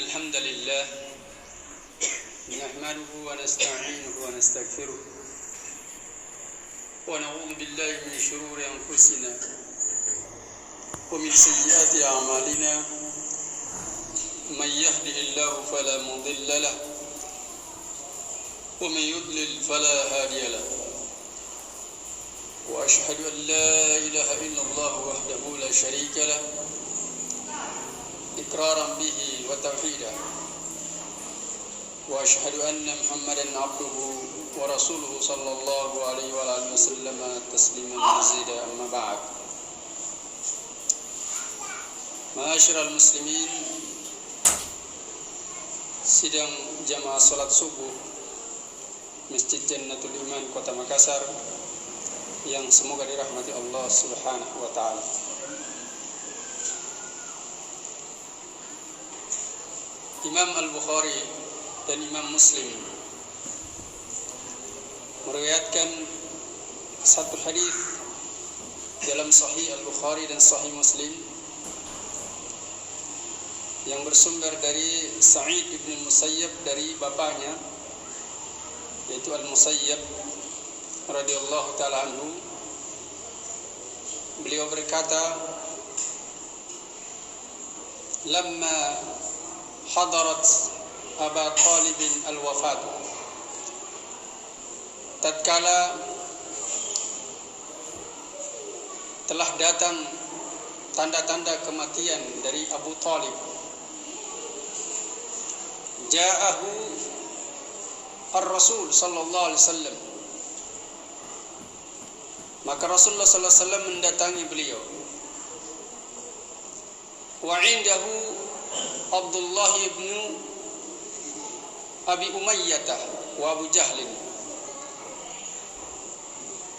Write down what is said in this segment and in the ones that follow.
الحمد لله نحمده ونستعينه ونستغفره ونعوذ بالله من شرور أنفسنا ومن سيئات أعمالنا من يهده الله فلا مضل له ومن يضلل فلا هادي له وأشهد أن لا إله إلا الله وحده لا شريك له إقرارا به وتوحيدا وأشهد أن محمدا عبده ورسوله صلى الله عليه وآله وسلم تسليما مزيدا أما بعد معاشر المسلمين sidang jamaah salat subuh Masjid Jannatul Iman Kota Makassar yang semoga dirahmati Allah Subhanahu wa taala. Imam Al-Bukhari dan Imam Muslim meriwayatkan satu hadis dalam Sahih Al-Bukhari dan Sahih Muslim yang bersumber dari Sa'id ibn Musayyab dari bapaknya yaitu Al-Musayyab radhiyallahu taala anhu. Beliau berkata, "Lamma hadarat Aba Talib al-wafat." Tatkala telah datang tanda-tanda kematian dari Abu Talib, ja'ahu ar-Rasul sallallahu alaihi wasallam. Maka Rasulullah sallallahu alaihi wasallam mendatangi beliau. Wa 'indahu Abdullah ibn Abi Umayyah wa Abu Jahl.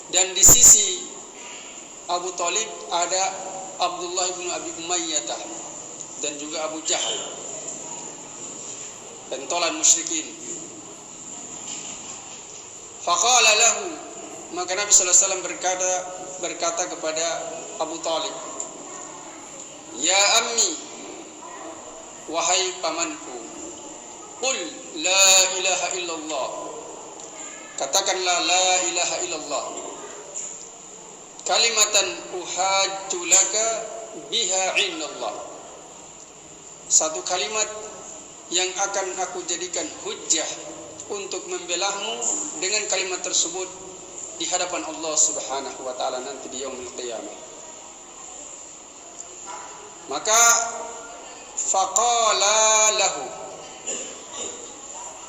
Dan di sisi Abu Talib ada Abdullah ibn Abi Umayyah dan juga Abu Jahl, pentolan musyrikin. Faqala lahu, maka Nabi sallallahu alaihi wasallam berkata kepada Abu Talib, "Ya ammi, wahai pamanku, qul la ilaha illallah." Katakanlah la ilaha illallah. Kalimatan uhajju laka biha indallah. Satu kalimat yang akan aku jadikan hujjah untuk membelahmu dengan kalimat tersebut di hadapan Allah Subhanahu wa taala nanti di yaumil qiyamah. Maka faqala lahu,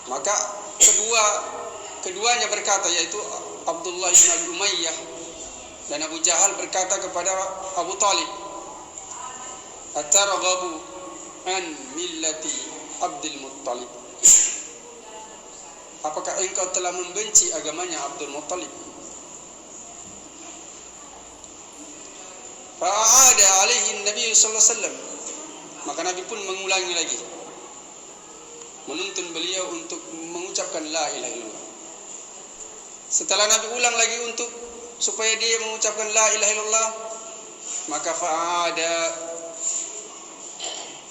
maka keduanya berkata, yaitu Abdullah bin Abi Umayyah dan Abu Jahal berkata kepada Abu Talib, "Atarghabu an millati Abdul Muttalib?" Apakah engkau telah membenci agamanya Abdul Muttalib? Fa'ada alaihi Nabi sallallahu alaihi wasallam. Maka Nabi pun mengulangi lagi, menuntun beliau untuk mengucapkan la ilaha illallah. Setelah Nabi ulang lagi untuk supaya dia mengucapkan la ilaha illallah, maka fa'ada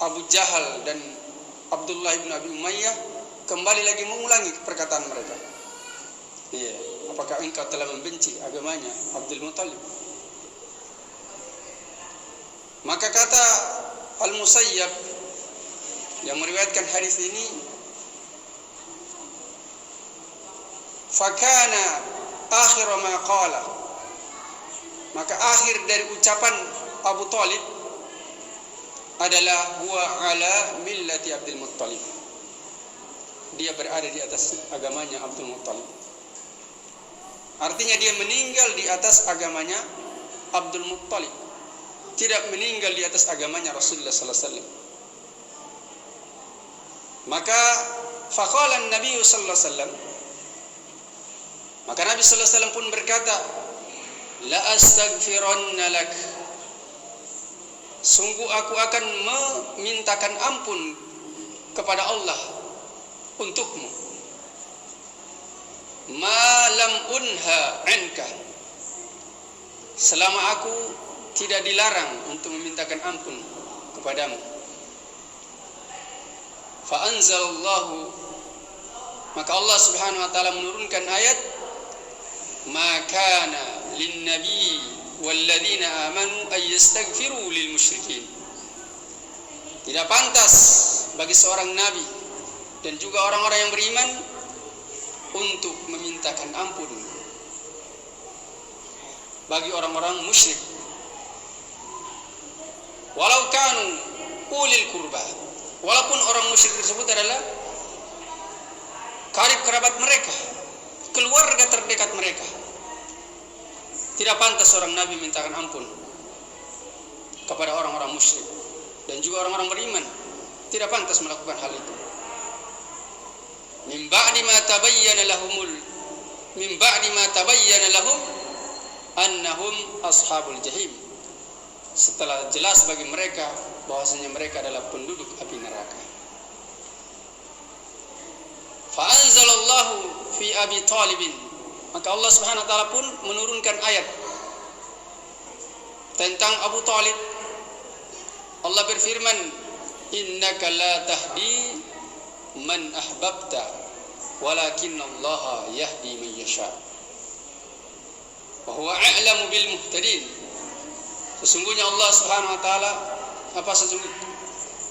Abu Jahal dan Abdullah bin Abi Umayyah kembali lagi mengulangi perkataan mereka. Iya, apakah engkau telah membenci agamanya Abdul Muttalib? Maka kata Al-Musayyab yang meriwayatkan hadis ini, fakana akhir ma qala, maka akhir dari ucapan Abu Talib adalah huwa ala millati Abdul Muttalib. Dia berada di atas agamanya Abdul Muttalib. Artinya dia meninggal di atas agamanya Abdul Muttalib, tidak meninggal di atas agamanya Rasulullah sallallahu alaihi wasallam. Maka faqala Nabi sallallahu alaihi wasallam, maka Nabi sallallahu alaihi wasallam pun berkata, "La astaghfiranna lak." Sungguh aku akan memintakan ampun kepada Allah untukmu. Ma lam unha anka. Selama aku tidak dilarang untuk memintakan ampun kepadamu. Fa anzalallahu, maka Allah Subhanahu wa taala menurunkan ayat, ma kana lin nabi wal ladzina amanu ay yastaghfiru lil musyrikin. Tidak pantas bagi seorang nabi dan juga orang-orang yang beriman untuk memintakan ampun bagi orang-orang musyrik, walau kanu ulil kurba, walaupun orang musyrik tersebut adalah karib kerabat mereka, keluarga terdekat mereka. Tidak pantas seorang nabi mintakan ampun kepada orang-orang musyrik, dan juga orang-orang beriman tidak pantas melakukan hal itu. Min ba'di ma tabayyana lahum annahum ashabul jahim, setelah jelas bagi mereka bahwasanya mereka adalah penduduk api neraka. Fa anzalallahu fi Abi Talibin, maka Allah Subhanahu wa taala pun menurunkan ayat tentang Abu Talib. Allah berfirman, innaka la tahdi man ahbabta walakinallaha yahdi man yasha wa huwa a'lamu bil muhtadin. Sesungguhnya Allah Subhanahu wa taala,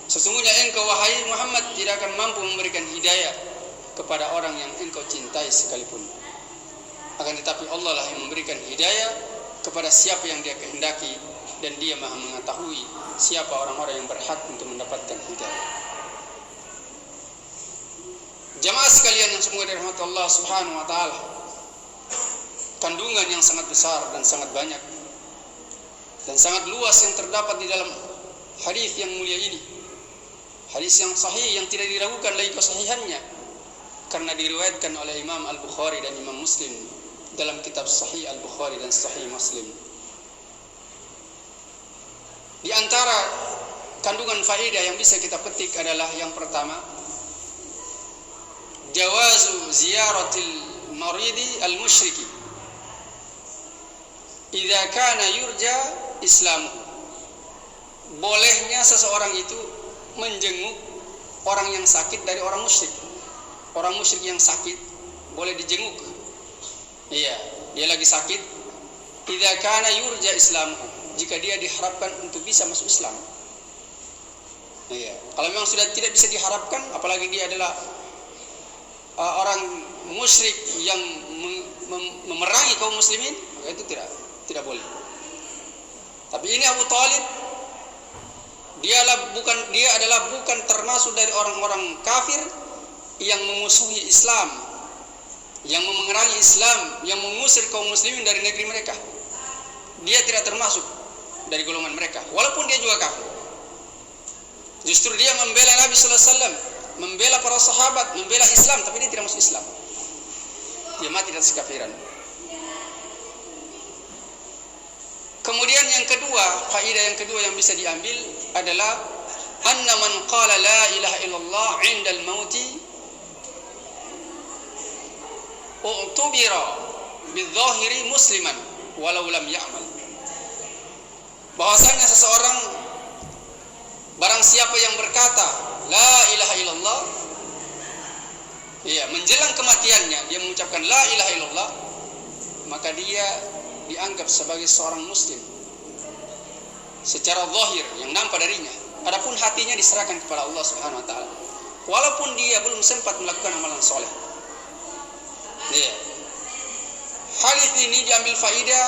sesungguhnya engkau wahai Muhammad tidak akan mampu memberikan hidayah kepada orang yang engkau cintai sekalipun. Akan tetapi Allah lah yang memberikan hidayah kepada siapa yang Dia kehendaki, dan Dia Maha mengetahui siapa orang-orang yang berhak untuk mendapatkan hidayah. Jamaah sekalian yang semoga dirahmati Allah Subhanahu wa taala, kandungan yang sangat besar dan sangat banyak dan sangat luas yang terdapat di dalam hadis yang mulia ini. Hadis yang sahih yang tidak diragukan lagi kesahihannya, karena diriwayatkan oleh Imam Al-Bukhari dan Imam Muslim dalam kitab Sahih Al-Bukhari dan Sahih Muslim. Di antara kandungan faedah yang bisa kita petik adalah yang pertama, jawazu ziyaratil maridi al-musyriki idza kana yurja islamuhu. Bolehnya seseorang itu menjenguk orang yang sakit dari orang musyrik. Orang musyrik yang sakit boleh dijenguk. Iya, dia lagi sakit. Idza kana yurja islamuhu, jika dia diharapkan untuk bisa masuk Islam. Iya, kalau memang sudah tidak bisa diharapkan, apalagi dia adalah orang musyrik yang memerangi kaum muslimin, itu tidak boleh. Tapi ini Abu Talib, dia adalah bukan termasuk dari orang-orang kafir yang memusuhi Islam, yang memerangi Islam, yang mengusir kaum muslimin dari negeri mereka. Dia tidak termasuk dari golongan mereka, walaupun dia juga kafir. Justru dia membela Nabi sallallahu alaihi wasallam, membela para sahabat, membela Islam, tapi dia tidak masuk Islam. Dia mati dalam kekafiran. Kemudian yang kedua, faedah yang kedua yang bisa diambil adalah anna man qala la ilaha illallah 'inda al-mauti u'tubira bidh-dhahiri musliman walau lam ya'mal. Bahwasanya seseorang, barang siapa yang berkata la ilaha illallah, ya, menjelang kematiannya dia mengucapkan la ilaha illallah, maka dia dianggap sebagai seorang muslim secara zahir yang nampak darinya. Adapun hatinya diserahkan kepada Allah Subhanahu wa taala, walaupun dia belum sempat melakukan amalan soleh. Ya. Hadis ini diambil faidah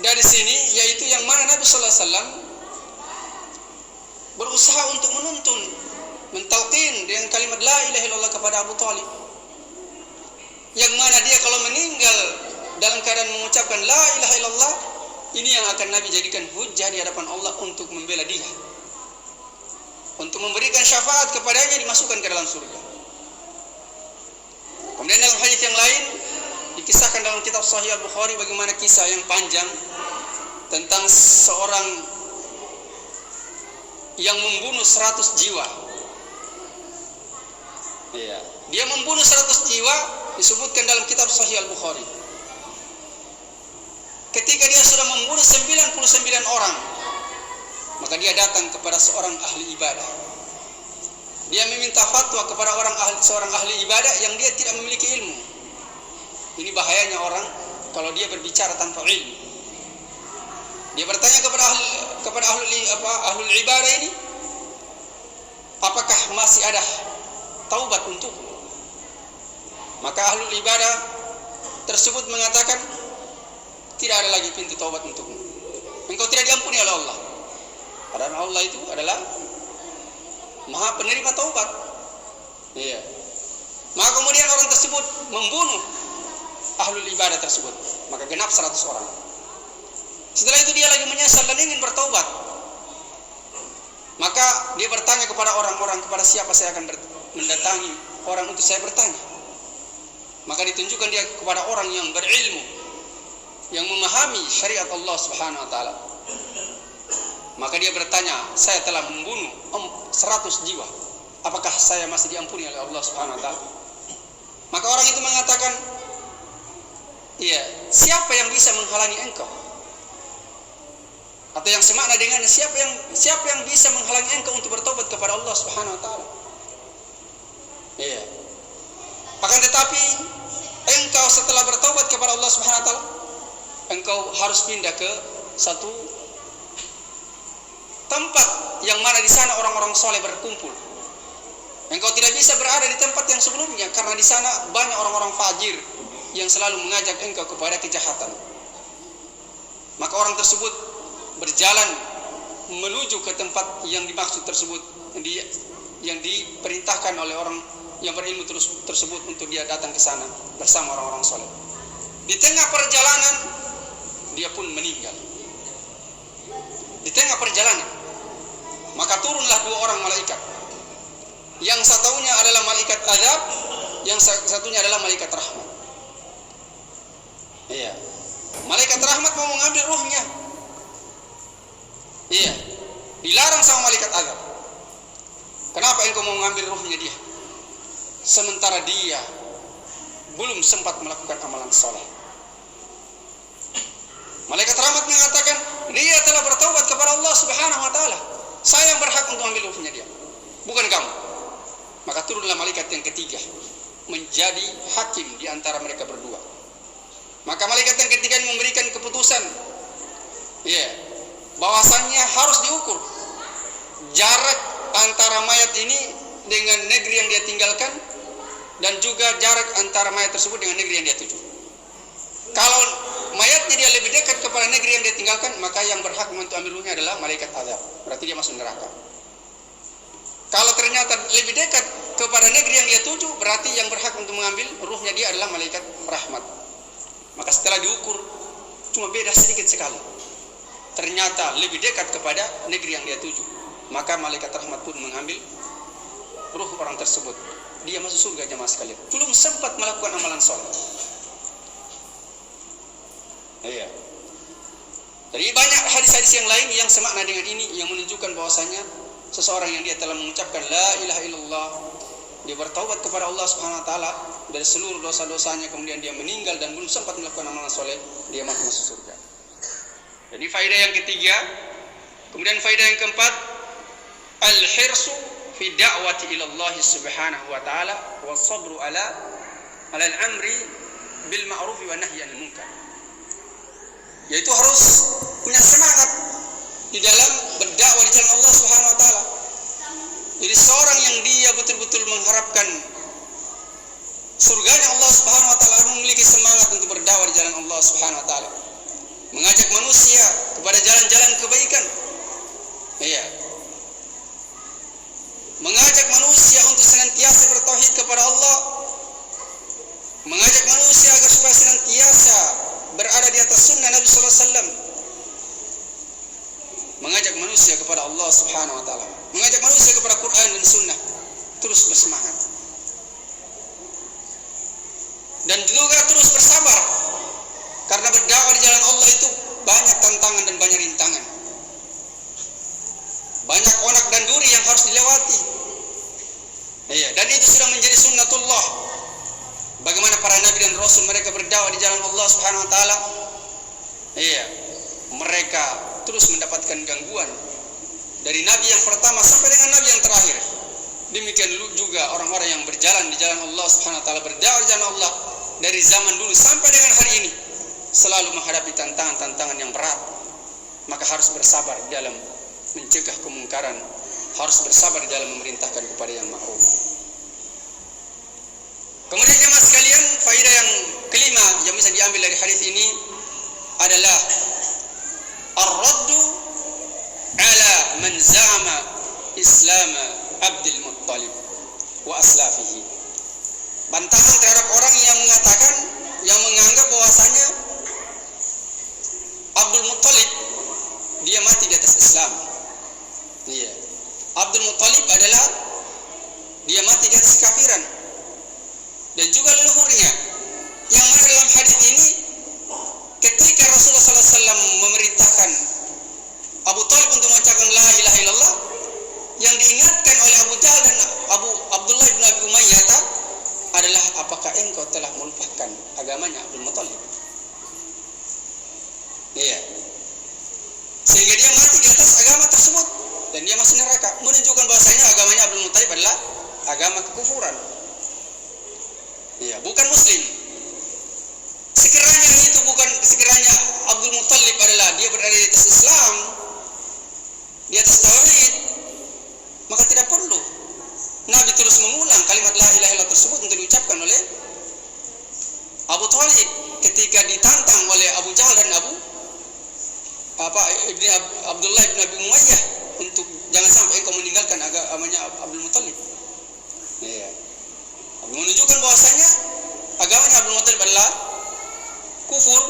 dari sini, yaitu yang mana Nabi sallallahu alaihi wasallam berusaha untuk menuntun, mentalqin dengan kalimat la ilaha illallah kepada Abu Talib, yang mana dia kalau meninggal dalam keadaan mengucapkan la ilaha illallah, ini yang akan Nabi jadikan hujjah di hadapan Allah untuk membela dia, untuk memberikan syafaat kepadanya, dimasukkan ke dalam surga. Kemudian dalam hadis yang lain dikisahkan dalam kitab Sahih Al-Bukhari bagaimana kisah yang panjang tentang seorang yang membunuh 100 jiwa. Iya, dia membunuh 100 jiwa, disebutkan dalam kitab Sahih Al-Bukhari. Ketika dia sudah membunuh 99 orang, Maka dia datang kepada seorang ahli ibadah. Dia meminta fatwa kepada seorang ahli ibadah yang dia tidak memiliki ilmu. Ini bahayanya orang kalau dia berbicara tanpa ilmu. Dia bertanya kepada ahlul ibadah ini, apakah masih ada taubat untukmu? Maka ahlul ibadah tersebut mengatakan, tidak ada lagi pintu taubat untukmu. Engkau tidak diampuni oleh Allah. Karena Allah itu adalah Maha penerima taubat. Iya. Maka kemudian orang tersebut membunuh ahlul ibadah tersebut. Maka genap 100 orang. Setelah itu dia lagi menyesal dan ingin bertaubat. Maka dia bertanya kepada orang-orang, kepada siapa saya akan mendatangi orang untuk saya bertanya. Maka ditunjukkan dia kepada orang yang berilmu, yang memahami syariat Allah Subhanahu wa taala. Maka dia bertanya, saya telah membunuh 100 jiwa. Apakah saya masih diampuni oleh Allah Subhanahu wa taala? Maka orang itu mengatakan, iya, siapa yang bisa menghalangi engkau? Atau yang semakna dengannya, siapa yang bisa menghalangi engkau untuk bertobat kepada Allah Subhanahu wa taala? Iya. Akan tetapi engkau setelah bertobat kepada Allah Subhanahu wa taala, engkau harus pindah ke satu tempat yang mana di sana orang-orang soleh berkumpul. Engkau tidak bisa berada di tempat yang sebelumnya karena di sana banyak orang-orang fajir yang selalu mengajak engkau kepada kejahatan. Maka orang tersebut berjalan menuju ke tempat yang dimaksud tersebut, yang diperintahkan oleh orang yang berilmu tersebut untuk dia datang ke sana bersama orang-orang soleh. Di tengah perjalanan dia pun meninggal. Di tengah perjalanan, maka turunlah 2 orang malaikat. Yang satunya adalah malaikat azab, yang satunya adalah malaikat rahmat. Iya. Malaikat rahmat mau mengambil ruhnya. Iya. Dilarang sama malaikat azab. Kenapa engkau mau mengambil ruhnya dia? Sementara dia belum sempat melakukan amalan soleh. Malaikat rahmat mengatakan, dia telah bertaubat kepada Allah Subhanahu wa taala. Saya yang berhak untuk ambil ruhnya dia, bukan kamu. Maka turunlah malaikat yang ketiga menjadi hakim di antara mereka berdua. Maka malaikat yang ketiga ini memberikan keputusan, ya, bahwasannya harus diukur jarak antara mayat ini dengan negeri yang dia tinggalkan, dan juga jarak antara mayat tersebut dengan negeri yang dia tuju. Kalau mayatnya dia lebih dekat kepada negeri yang dia tinggalkan, maka yang berhak untuk ambil ruhnya adalah malaikat azab. Berarti dia masuk neraka. Kalau ternyata lebih dekat kepada negeri yang dia tuju, berarti yang berhak untuk mengambil ruhnya dia adalah malaikat rahmat. Maka setelah diukur, cuma beda sedikit sekali. Ternyata lebih dekat kepada negeri yang dia tuju. Maka malaikat rahmat pun mengambil ruh orang tersebut. Dia masuk surga jemaah sekalian. Belum sempat melakukan amalan soleh. Iya. Jadi banyak hadis-hadis yang lain yang semakna dengan ini, yang menunjukkan bahwasanya seseorang yang dia telah mengucapkan la ilaha illallah, dia bertaubat kepada Allah Subhanahu wa taala dari seluruh dosa-dosanya, kemudian dia meninggal dan belum sempat melakukan amalan soleh, dia masuk surga. Jadi faedah yang ketiga. Kemudian faedah yang keempat, al-hirsu fi da'wati ila Allah Subhanahu wa taala wa sabru ala al-amri bil ma'ruf wa nahyi 'anil munkar. Yaitu harus punya semangat di dalam berdakwah di jalan Allah Subhanahu wa taala. Jadi seorang yang dia betul-betul mengharapkan surganya Allah Subhanahu wa taala, memiliki semangat untuk berdakwah di jalan Allah Subhanahu wa taala, mengajak manusia kepada jalan-jalan kebaikan. Iya. Mengajak manusia untuk senantiasa bertauhid kepada Allah, mengajak manusia agar supaya senantiasa berada di atas sunnah Nabi sallallahu alaihi wasallam, mengajak manusia kepada Allah Subhanahu wa taala, mengajak manusia kepada Quran dan sunnah, terus bersemangat. Dan juga terus bersabar, karena berdakwah di jalan Allah itu banyak tantangan dan banyak rintangan, banyak onak dan duri yang harus dilewati. Iya, dan itu sudah menjadi sunnatullah. Bagaimana para nabi dan rasul mereka berdakwah di jalan Allah Subhanahu wa taala. Iya, mereka terus mendapatkan gangguan, dari nabi yang pertama sampai dengan nabi yang terakhir. Demikian juga orang-orang yang berjalan di jalan Allah Subhanahu wa taala, berdakwah di jalan Allah dari zaman dulu sampai dengan hari ini, selalu menghadapi tantangan-tantangan yang berat. Maka harus bersabar dalam mencegah kemungkaran, harus bersabar dalam memerintahkan kepada yang ma'ruf. Kemudian jemaah sekalian, faedah yang kelima yang bisa diambil dari hadis ini adalah ar-raddu ala man za'ama Islam Abdul Muttalib wa aslafihi. Bantahan terhadap orang yang mengatakan, yang menganggap bahwasanya Abdul Muttalib dia mati di atas Islam. Iya. Abdul Muttalib adalah dia mati di atas kafiran. Dan juga leluhurnya. Yang mana dalam hadis ini ketika Rasulullah SAW memerintahkan Abu Thalib untuk mengucapkan la ilaha illallah, yang diingatkan oleh Abu Jahal dan Abdullah bin Abi Umayyah adalah apakah engkau telah melupakan agamanya Abdul Muttalib? Iya. Sehingga dia mati di atas agama tersebut dan dia masuk neraka, menunjukkan bahwasanya agamanya Abdul Muttalib adalah agama kekufuran. Iya, bukan muslim. Sekiranya Abdul Muttalib adalah dia berada di atas Islam, di atas tauhid, maka tidak perlu Nabi terus mengulang kalimat la ilaha illallah tersebut untuk diucapkan oleh Abu Thalib ketika ditantang oleh Abu Jahal dan Abdullah bin Abi Umayyah untuk jangan sampai engkau meninggalkan agamanya Abdul Muttalib. Iya. Menunjukkan bahwasanya agamanya Abdul Muttalib adalah kufur.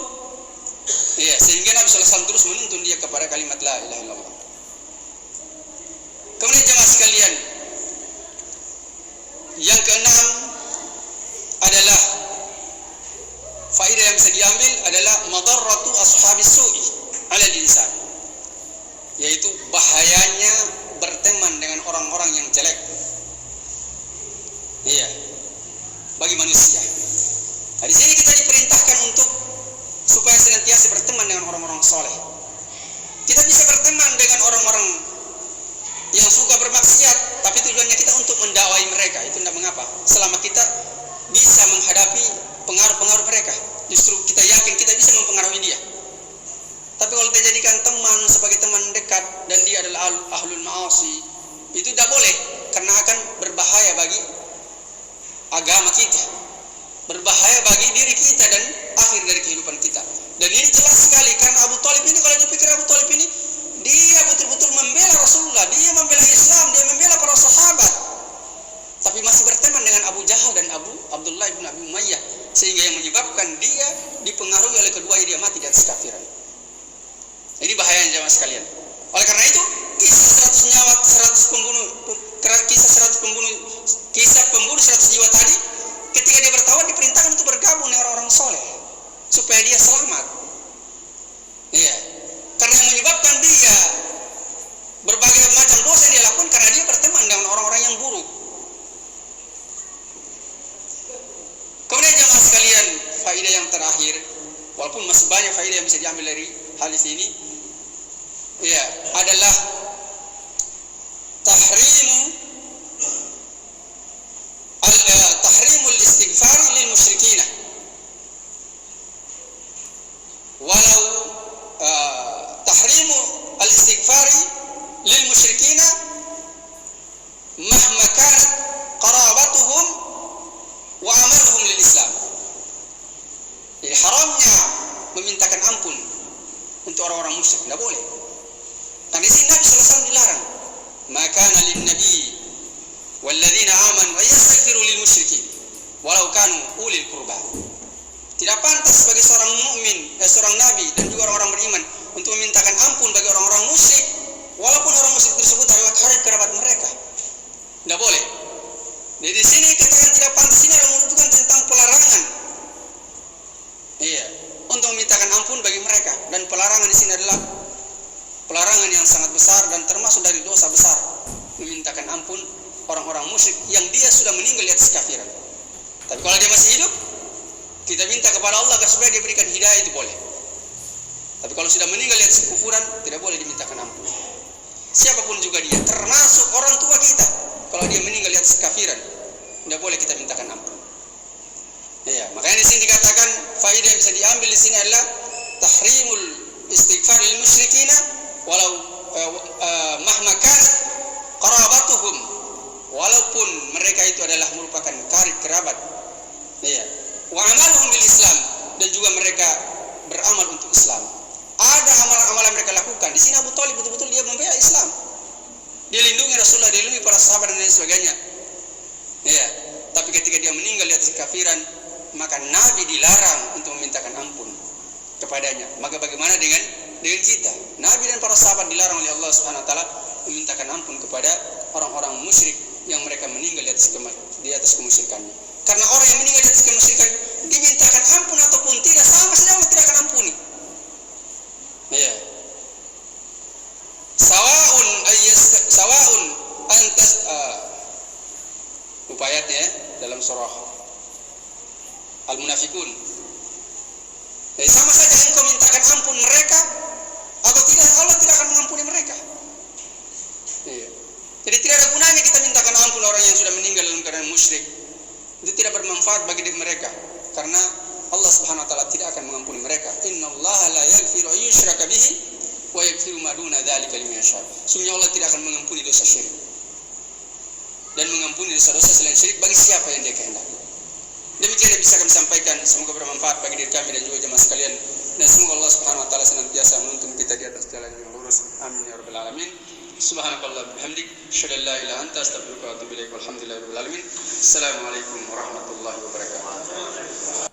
Iya, sehingga Nabi SAW terus menuntun dia kepada kalimat la ilaha illallah. Kemudian jemaah sekalian, yang keenam adalah faedah yang bisa diambil adalah madarratu ashabis su'i 'ala al-insan, yaitu bahayanya berteman dengan orang-orang yang jelek. Iya, bagi manusia. Nah, di sini kita diperintahkan untuk supaya senantiasa berteman dengan orang-orang soleh. Kita bisa berteman dengan orang-orang yang suka bermaksiat, tapi tujuannya kita untuk mendakwai mereka, itu tidak mengapa, selama kita bisa menghadapi pengaruh-pengaruh mereka. Justru kita yakin kita bisa mempengaruhi dia. Tapi kalau kita jadikan teman sebagai teman dekat dan dia adalah ahlul ma'asi, itu tidak boleh, karena akan berbahaya bagi agama kita, berbahaya bagi diri kita dan akhir dari kehidupan kita. Dan ini jelas sekali, karena Abu Thalib ini, kalau dipikir Abu Thalib ini, dia betul-betul membela Rasulullah, dia membela Islam, dia membela para sahabat, tapi masih berteman dengan Abu Jahal dan Abdullah bin Abi Umayyah, sehingga yang menyebabkan dia dipengaruhi oleh keduanya, dia mati di atas kafiran. Ini bahayanya jemaah sekalian. Oleh karena itu, kisah 100 pembunuh 100 jiwa tadi, ketika dia bertawar diperintahkan untuk bergabung dengan orang-orang soleh supaya dia selamat. Iya. Karena yang menyebabkan dia berbagai macam dosa yang dia lakukan karena dia berteman dengan orang-orang yang buruk. Kemudian jemaah sekalian, faedah yang terakhir, walaupun masih banyak faedah yang bisa diambil dari hadis ini, ya, adalah tahrimul istighfar lil musyrikin. Walau tahrimu al-istighfar lil musyrikin mahma kanat qarabatuhum wa amaluhum lil Islam. Jadi haramnya memintakan ampun untuk orang-orang musyrik, tidak boleh. Karena di sini Nabi SAW dilarang. Maka lin nabi walladzina amanu yastaghfiru lil musyrikin walau kanu ulil qurba. Tidak pantas bagi seorang mukmin, seorang nabi dan juga orang-orang beriman untuk memintakan ampun bagi orang-orang musyrik walaupun orang musyrik tersebut adalah karib kerabat mereka. Tidak boleh. Jadi di sini katakan tidak pantas ini adalah menunjukkan tentang pelarangan. Iya, untuk memintakan ampun bagi mereka, dan pelarangan di sini adalah pelarangan yang sangat besar dan termasuk dari dosa besar, memintakan ampun orang-orang musyrik yang dia sudah meninggal di atas kafiran. Tapi kalau dia masih hidup, kita minta kepada Allah agar supaya dia berikan hidayah, itu boleh. Tapi kalau sudah meninggal di atas kekufuran, tidak boleh dimintakan ampun. siapapun juga dia, termasuk orang tua kita. Kalau dia meninggal di atas kafiran, tidak boleh kita mintakan ampun. Ya, makanya di sini dikatakan faedah yang bisa diambil di sini adalah tahrimul istighfar lil musyrikina walau mahma kanat qarabatuhum, walaupun mereka itu adalah merupakan karib kerabat. Ya. Wa amaluhum bil Islam, dan juga mereka beramal untuk Islam. Ada amalan-amalan mereka lakukan. Di sini Abu Thalib betul-betul dia membela Islam. Dia lindungi Rasulullah, dia lindungi para sahabat dan lain sebagainya. Ya. Tapi ketika dia meninggal di atas kafiran, maka Nabi dilarang untuk memintakan ampun kepadanya. Maka bagaimana dengan kita? Nabi dan para sahabat dilarang oleh Allah Subhanahu wa taala memintakan ampun kepada orang-orang musyrik yang mereka meninggal di atas kemusyrikannya. Karena orang yang meninggal di atas kemusyrikan dimintakan ampun ataupun tidak, sama saja Allah tidak akan ampuni. Ya. Sawaun antas upayatnya dalam surah Al-Munafikun. Jadi sama saja engkau mintakan ampun mereka atau tidak, Allah tidak akan mengampuni mereka. Iya. Jadi tidak ada gunanya kita mintakan ampun orang yang sudah meninggal dalam keadaan musyrik. Itu tidak bermanfaat bagi mereka, karena Allah Subhanahu wa taala tidak akan mengampuni mereka. Innallaha la yaghfiru ayyushraka bihi wa yaghfiru ma duna dzalika liman yasha. Sungguh Allah tidak akan mengampuni dosa syirik dan mengampuni dosa-dosa selain syirik bagi siapa yang Dia kehendaki. Demikian yang bisa kami sampaikan, semoga bermanfaat bagi diri kami dan juga jemaah sekalian, dan semoga Allah Subhanahu wa taala senantiasa menuntun kita di atas jalan yang lurus. Amin ya rabbal alamin. Subhanakallah bihamdik, asyhadu an la ilaha illa anta, astaghfiruka wa atubu ilaik. Walhamdulillahirabbil alamin. Assalamualaikum warahmatullahi wabarakatuh.